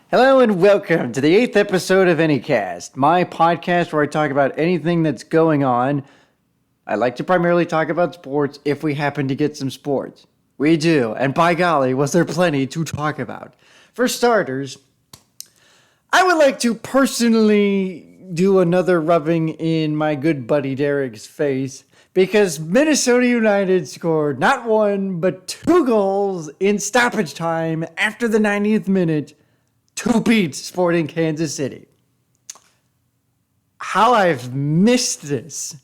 Hello and welcome to the 8th episode of Anycast, my podcast where I talk about anything that's going on. I like to primarily talk about sports if we happen to get some sports. We do, and by golly, was there plenty to talk about. For starters, I would like to personally do another rubbing in my good buddy Derek's face because Minnesota United scored not one, but 2 goals in stoppage time after the 90th minute to beat Sporting Kansas City. How I've missed this.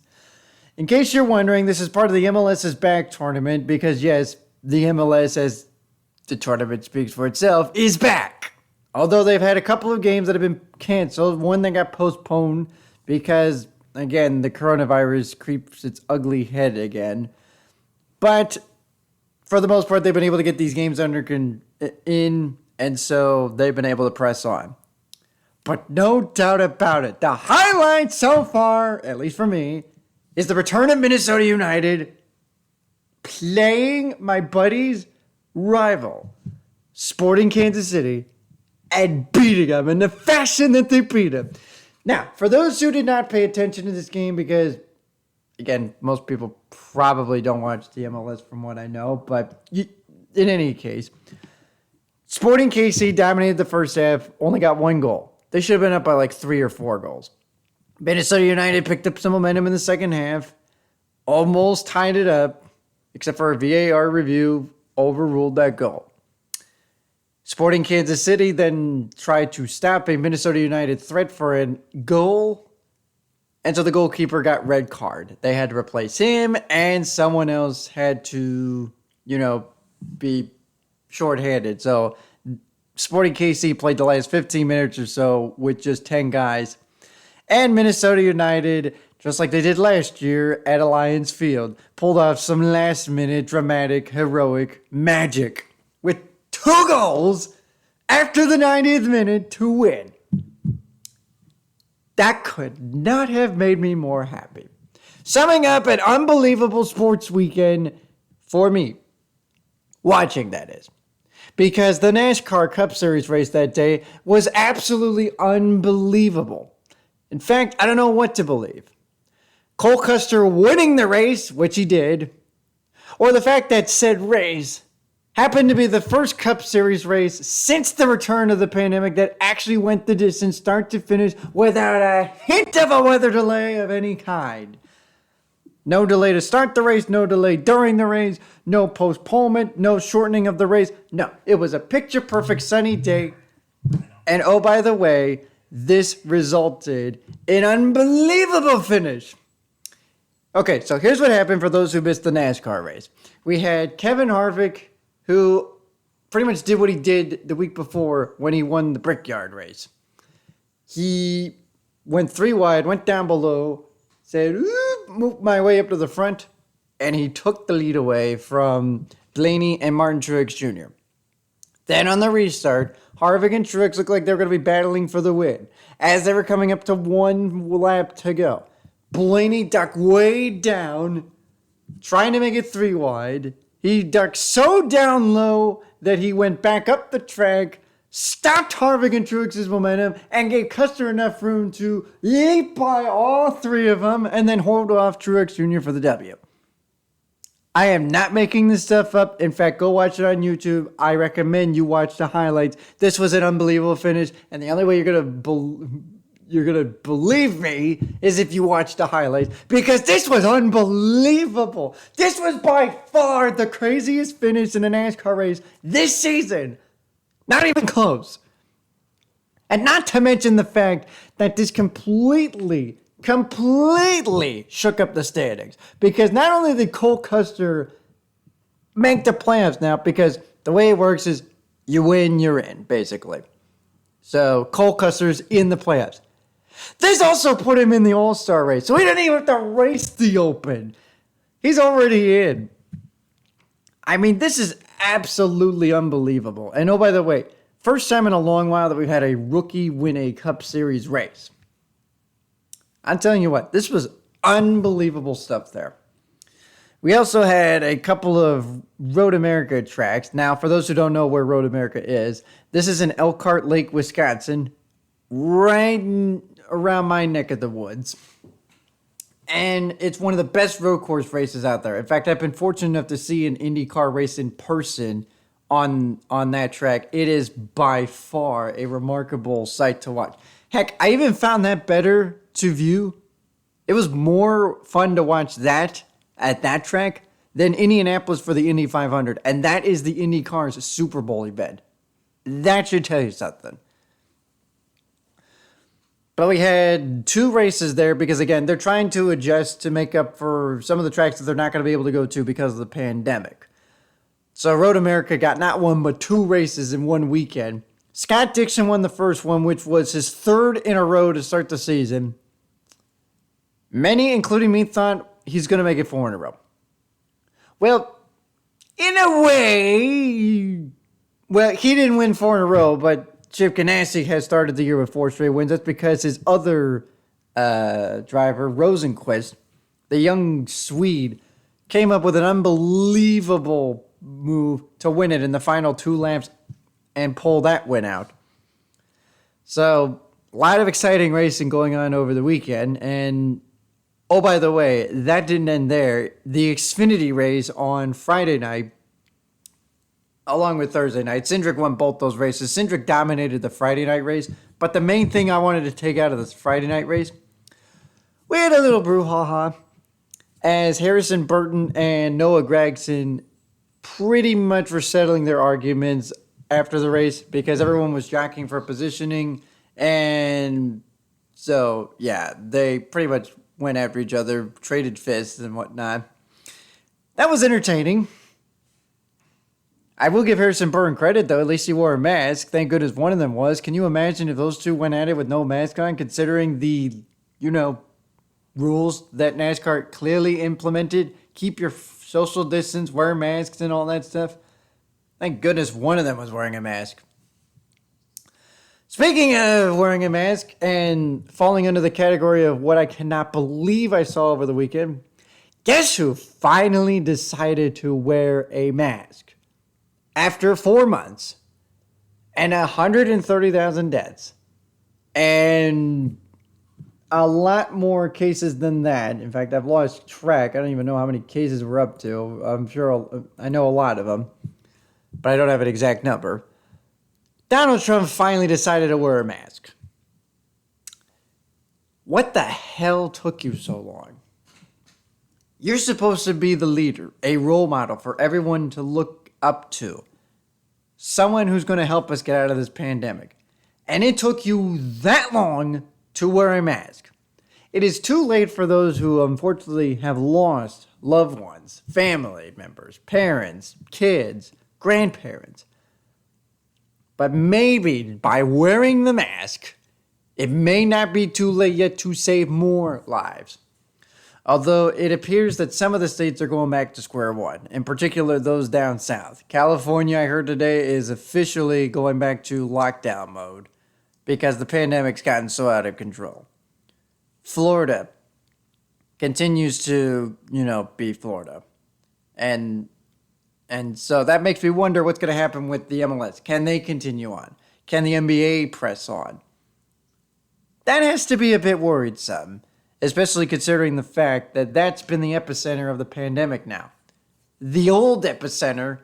In case you're wondering, this is part of the MLS's back tournament because, yes, the MLS, as the tournament speaks for itself, is back. Although they've had a couple of games that have been canceled, one that got postponed because, again, the coronavirus creeps its ugly head again. But for the most part, they've been able to get these games in. And so they've been able to press on. But no doubt about it, the highlight so far, at least for me, is the return of Minnesota United playing my buddy's rival, Sporting Kansas City, and beating them in the fashion that they beat them. Now, for those who did not pay attention to this game, because, again, most people probably don't watch the MLS from what I know, but in any case, Sporting KC dominated the first half, only got 1 goal. They should have been up by like 3 or 4 goals. Minnesota United picked up some momentum in the second half, almost tied it up, except for a VAR review, overruled that goal. Sporting Kansas City then tried to stop a Minnesota United threat for a goal, and so the goalkeeper got red card. They had to replace him, and someone else had to, be shorthanded. So Sporting KC played the last 15 minutes or so with just 10 guys. And Minnesota United, just like they did last year at Alliance Field, pulled off some last-minute dramatic, heroic magic with 2 goals after the 90th minute to win. That could not have made me more happy. Summing up an unbelievable sports weekend for me. Watching, that is. Because the NASCAR Cup Series race that day was absolutely unbelievable. In fact, I don't know what to believe. Cole Custer winning the race, which he did, or the fact that said race happened to be the first Cup Series race since the return of the pandemic that actually went the distance start to finish without a hint of a weather delay of any kind. No delay to start the race, no delay during the race, no postponement, no shortening of the race. No, it was a picture-perfect sunny day. And oh, by the way, this resulted in an unbelievable finish. Okay, so here's what happened for those who missed the NASCAR race. We had Kevin Harvick, who pretty much did what he did the week before when he won the Brickyard race. He went 3 wide, went down below, said, moved my way up to the front, and he took the lead away from Blaney and Martin Truex Jr. Then on the restart, Harvick and Truex looked like they were going to be battling for the win. As they were coming up to 1 lap to go, Blaney ducked way down, trying to make it 3 wide. He ducked so down low that he went back up the track, stopped Harvick and Truex's momentum, and gave Custer enough room to leap by all 3 of them and then hold off Truex Jr. for the W. I am not making this stuff up. In fact, go watch it on YouTube. I recommend you watch the highlights. This was an unbelievable finish, and the only way you're gonna believe me is if you watch the highlights, because this was unbelievable. This was by far the craziest finish in a NASCAR race this season. Not even close. And not to mention the fact that this completely shook up the standings. Because not only did Cole Custer make the playoffs now, because the way it works is you win, you're in, basically. So Cole Custer's in the playoffs. This also put him in the All-Star race. So he didn't even have to race the Open. He's already in. I mean, this is absolutely unbelievable. And oh, by the way, first time in a long while that we've had a rookie win a Cup Series race. I'm telling you what, this was unbelievable stuff there. We also had a couple of Road America tracks. Now, for those who don't know where Road America is, this is in Elkhart Lake, Wisconsin, around my neck of the woods. And it's one of the best road course races out there. In fact, I've been fortunate enough to see an IndyCar race in person on that track. It is by far a remarkable sight to watch. Heck, I even found that better to view. It was more fun to watch that at that track than Indianapolis for the Indy 500. And that is the IndyCar's Super Bowl event. That should tell you something. But we had 2 races there because, again, they're trying to adjust to make up for some of the tracks that they're not going to be able to go to because of the pandemic. So Road America got not 1 but 2 races in one weekend. Scott Dixon won the first one, which was his 3rd in a row to start the season. Many, including me, thought he's going to make it 4 in a row. Well, in a way, he didn't win 4 in a row, but Chip Ganassi has started the year with 4 straight wins. That's because his other driver, Rosenqvist, the young Swede, came up with an unbelievable move to win it in the final 2 laps and pull that win out. So, a lot of exciting racing going on over the weekend. And, oh, by the way, that didn't end there. The Xfinity race on Friday night, along with Thursday night, Cindric won both those races. Cindric dominated the Friday night race. But the main thing I wanted to take out of this Friday night race, we had a little brouhaha as Harrison Burton and Noah Gragson pretty much were settling their arguments after the race because everyone was jockeying for positioning. And so, yeah, they pretty much went after each other, traded fists and whatnot. That was entertaining. I will give Harrison Burton credit, though. At least he wore a mask. Thank goodness one of them was. Can you imagine if those two went at it with no mask on, considering the, rules that NASCAR clearly implemented? Keep your social distance, wear masks, and all that stuff. Thank goodness one of them was wearing a mask. Speaking of wearing a mask and falling under the category of what I cannot believe I saw over the weekend, guess who finally decided to wear a mask? After 4 months and 130,000 deaths and a lot more cases than that. In fact, I've lost track. I don't even know how many cases we're up to. I'm sure I know a lot of them, but I don't have an exact number. Donald Trump finally decided to wear a mask. What the hell took you so long? You're supposed to be the leader, a role model for everyone to look up to. Someone who's going to help us get out of this pandemic. And it took you that long to wear a mask. It is too late for those who unfortunately have lost loved ones, family members, parents, kids, grandparents. But maybe by wearing the mask, it may not be too late yet to save more lives. Although it appears that some of the states are going back to square one, in particular those down south. California, I heard today, is officially going back to lockdown mode because the pandemic's gotten so out of control. Florida continues to, be Florida. And so that makes me wonder what's going to happen with the MLS. Can they continue on? Can the NBA press on? That has to be a bit worrisome, especially considering the fact that that's been the epicenter of the pandemic now. The old epicenter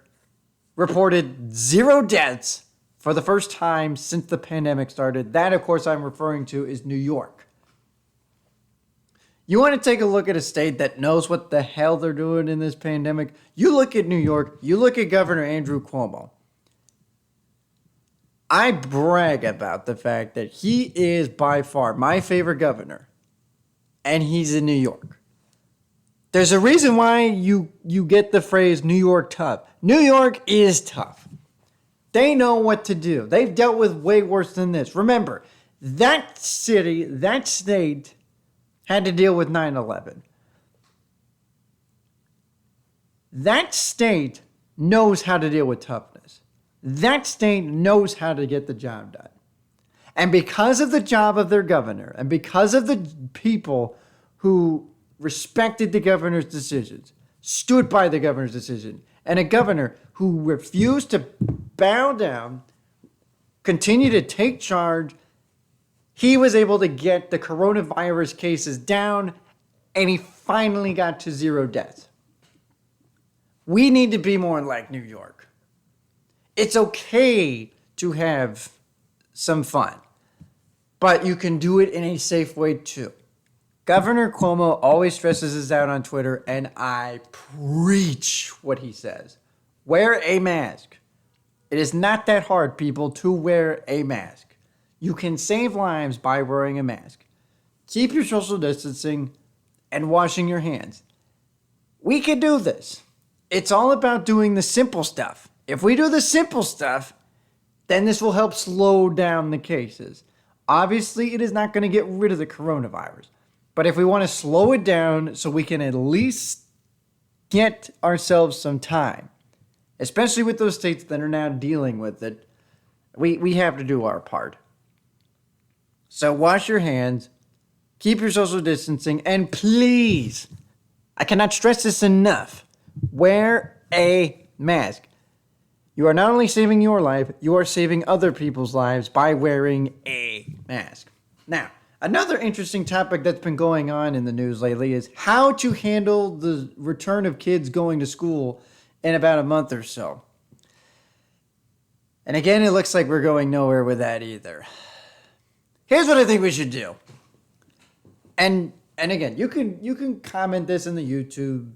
reported 0 deaths for the first time since the pandemic started. That, of course, I'm referring to is New York. You want to take a look at a state that knows what the hell they're doing in this pandemic? You look at New York, you look at Governor Andrew Cuomo. I brag about the fact that he is by far my favorite governor, and he's in New York. There's a reason why you get the phrase New York tough. New York is tough. They know what to do. They've dealt with way worse than this. Remember, that city, that state had to deal with 9/11. That state knows how to deal with toughness. That state knows how to get the job done. And because of the job of their governor, and because of the people who respected the governor's decisions, stood by the governor's decision. And a governor who refused to bow down, continue to take charge, he was able to get the coronavirus cases down, and he finally got to 0 deaths. We need to be more like New York. It's okay to have some fun, but you can do it in a safe way too. Governor Cuomo always stresses this out on Twitter, and I preach what he says. Wear a mask. It is not that hard, people, to wear a mask. You can save lives by wearing a mask. Keep your social distancing and washing your hands. We can do this. It's all about doing the simple stuff. If we do the simple stuff, then this will help slow down the cases. Obviously, it is not going to get rid of the coronavirus. But if we want to slow it down so we can at least get ourselves some time, especially with those states that are now dealing with it, we have to do our part. So wash your hands, keep your social distancing, and please, I cannot stress this enough, wear a mask. You are not only saving your life, you are saving other people's lives by wearing a mask. Now, another interesting topic that's been going on in the news lately is how to handle the return of kids going to school in about a month or so. And again, it looks like we're going nowhere with that either. Here's what I think we should do. And again, you can comment this in the YouTube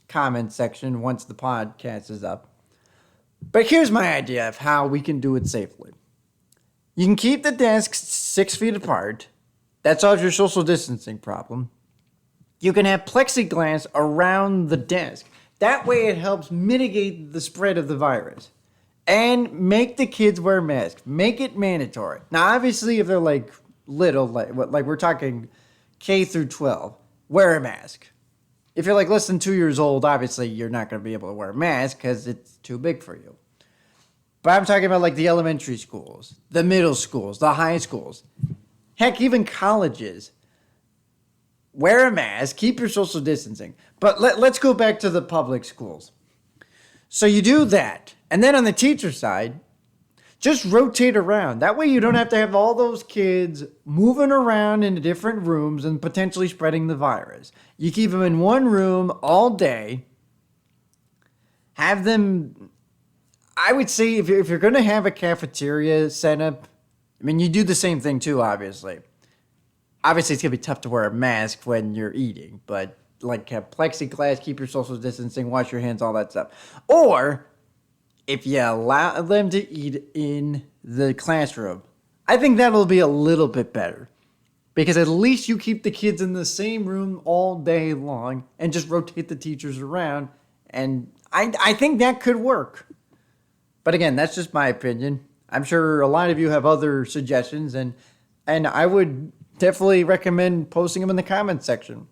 comment section once the podcast is up. But here's my idea of how we can do it safely. You can keep the desks 6 feet apart. That solves your social distancing problem. You can have plexiglass around the desk. That way it helps mitigate the spread of the virus. And make the kids wear masks. Make it mandatory. Now, obviously, if they're like little, like we're talking K through 12, wear a mask. If you're like less than 2 years old, obviously you're not going to be able to wear a mask because it's too big for you. But I'm talking about like the elementary schools, the middle schools, the high schools, heck, even colleges. Wear a mask, keep your social distancing. But let's go back to the public schools. So you do that. And then on the teacher side, just rotate around. That way you don't have to have all those kids moving around into different rooms and potentially spreading the virus. You keep them in one room all day. Have them, I would say if you're going to have a cafeteria set up, I mean, you do the same thing too, obviously. Obviously, it's going to be tough to wear a mask when you're eating, but like have plexiglass, keep your social distancing, wash your hands, all that stuff. Or if you allow them to eat in the classroom, I think that'll be a little bit better. Because at least you keep the kids in the same room all day long and just rotate the teachers around. And I think that could work. But again, that's just my opinion. I'm sure a lot of you have other suggestions. And I would definitely recommend posting them in the comments section.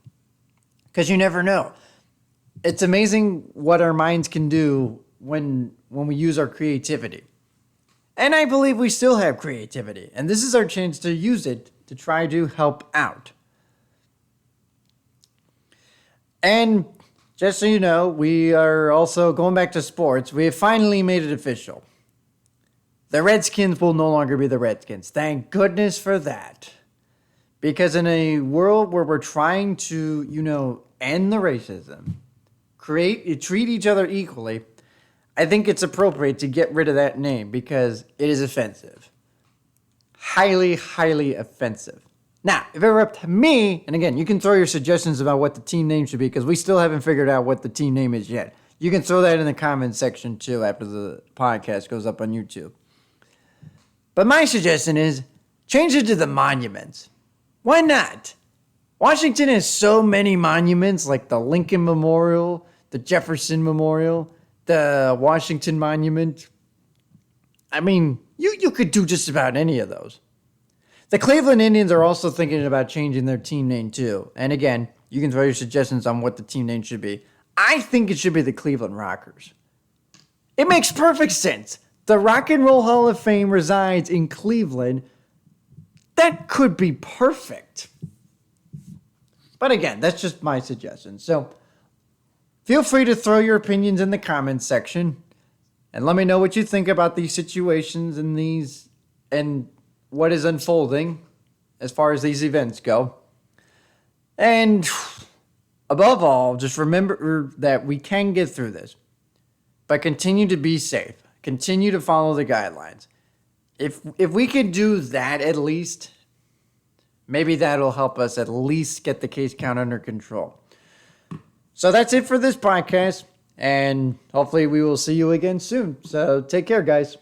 Because you never know. It's amazing what our minds can do when we use our creativity. And I believe we still have creativity. And this is our chance to use it to try to help out. And just so you know, we are also going back to sports. We have finally made it official. The Redskins will no longer be the Redskins. Thank goodness for that. Because in a world where we're trying to, end the racism, treat each other equally, I think it's appropriate to get rid of that name because it is offensive. Highly, highly offensive. Now, if it were up to me, and again, you can throw your suggestions about what the team name should be because we still haven't figured out what the team name is yet. You can throw that in the comments section too after the podcast goes up on YouTube. But my suggestion is change it to the monuments. Why not? Washington has so many monuments like the Lincoln Memorial, the Jefferson Memorial, the Washington Monument. I mean, you could do just about any of those. The Cleveland Indians are also thinking about changing their team name too. And again, you can throw your suggestions on what the team name should be. I think it should be the Cleveland Rockers. It makes perfect sense. The Rock and Roll Hall of Fame resides in Cleveland. That could be perfect. But again, that's just my suggestion. So Feel free to throw your opinions in the comments section and let me know what you think about these situations and what is unfolding as far as these events go. And above all, just remember that we can get through this. But continue to be safe. Continue to follow the guidelines. If we could do that at least, maybe that'll help us at least get the case count under control. So that's it for this podcast, and hopefully we will see you again soon. So take care, guys.